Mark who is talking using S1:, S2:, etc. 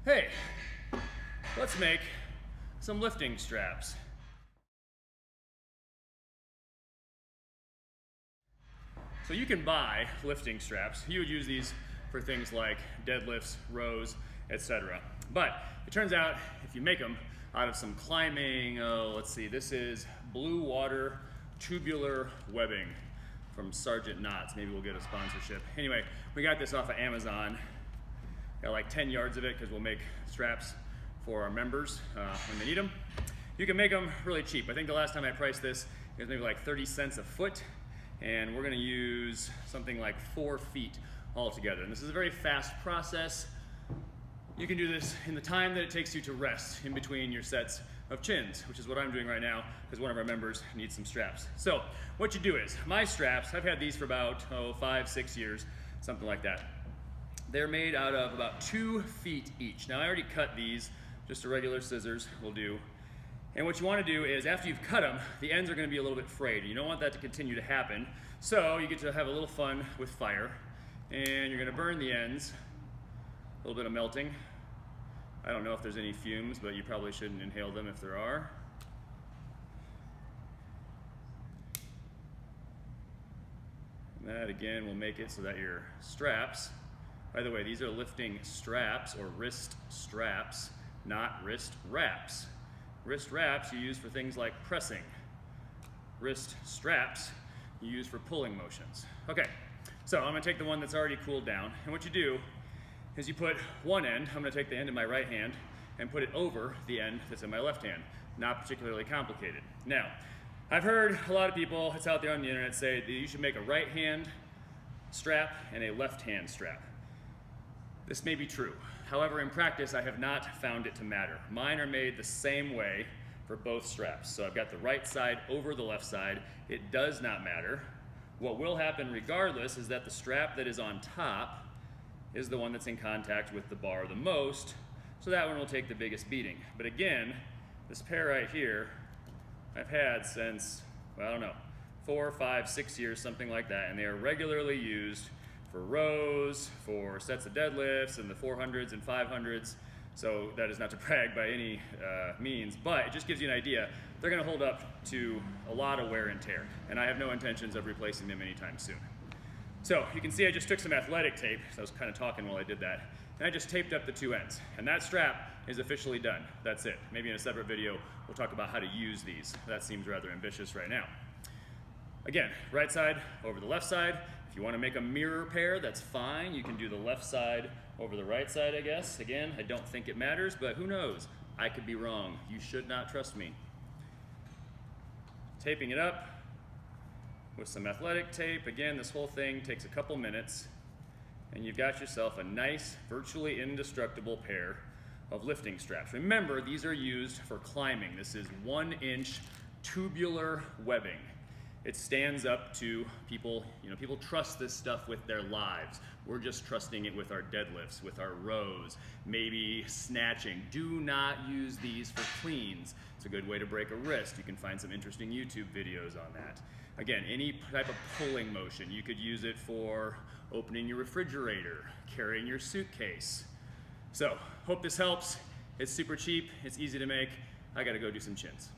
S1: Hey, let's make some lifting straps. So you can buy lifting straps. You would use these for things like deadlifts, rows, etc. But it turns out if you make them out of some climbing, let's see, this is BlueWater tubular webbing from Sergeant Knott's. Maybe we'll get a sponsorship. Anyway, we got this off of Amazon. Got like 10 yards of it because we'll make straps for our members when they need them. You can make them really cheap. I think the last time I priced this, it was maybe like 30 cents a foot. And we're gonna use something like 4 feet altogether. And this is a very fast process. You can do this in the time that it takes you to rest in between your sets of chins, which is what I'm doing right now because one of our members needs some straps. So what you do is, my straps, I've had these for about 5, 6 years, something like that. They're made out of about 2 feet each. Now I already cut these, just a regular scissors will do. And what you want to do is, after you've cut them, the ends are going to be a little bit frayed. You don't want that to continue to happen. So you get to have a little fun with fire. And you're going to burn the ends. A little bit of melting. I don't know if there's any fumes, but you probably shouldn't inhale them if there are. And that again will make it so that your straps, by the way, these are lifting straps or wrist straps, not wrist wraps. Wrist wraps you use for things like pressing. Wrist straps you use for pulling motions. Okay, so I'm gonna take the one that's already cooled down, and what you do is you put one end, I'm gonna take the end in my right hand and put it over the end that's in my left hand. Not particularly complicated. Now, I've heard a lot of people, it's out there on the internet, say that you should make a right hand strap and a left hand strap. This may be true. However, in practice, I have not found it to matter. Mine are made the same way for both straps. So I've got the right side over the left side. It does not matter. What will happen regardless is that the strap that is on top is the one that's in contact with the bar the most, so that one will take the biggest beating. But again, this pair right here, I've had since, well, I don't know, 4, 5, 6 years, something like that, and they are regularly used for rows, for sets of deadlifts, and the 400s and 500s. So that is not to brag by any means, but it just gives you an idea. They're gonna hold up to a lot of wear and tear, and I have no intentions of replacing them anytime soon. So you can see I just took some athletic tape, so I was kind of talking while I did that, and I just taped up the 2 ends. And that strap is officially done. That's it. Maybe in a separate video, we'll talk about how to use these. That seems rather ambitious right now. Again, right side over the left side. If you want to make a mirror pair, that's fine. You can do the left side over the right side, I guess. Again, I don't think it matters, but who knows? I could be wrong. You should not trust me. Taping it up with some athletic tape. Again, this whole thing takes a couple minutes, and you've got yourself a nice, virtually indestructible pair of lifting straps. Remember, these are used for climbing. This is 1-inch tubular webbing. It stands up to people, people trust this stuff with their lives. We're just trusting it with our deadlifts, with our rows, maybe snatching. Do not use these for cleans. It's a good way to break a wrist. You can find some interesting YouTube videos on that. Again, any type of pulling motion. You could use it for opening your refrigerator, carrying your suitcase. So, hope this helps. It's super cheap, it's easy to make. I gotta go do some chins.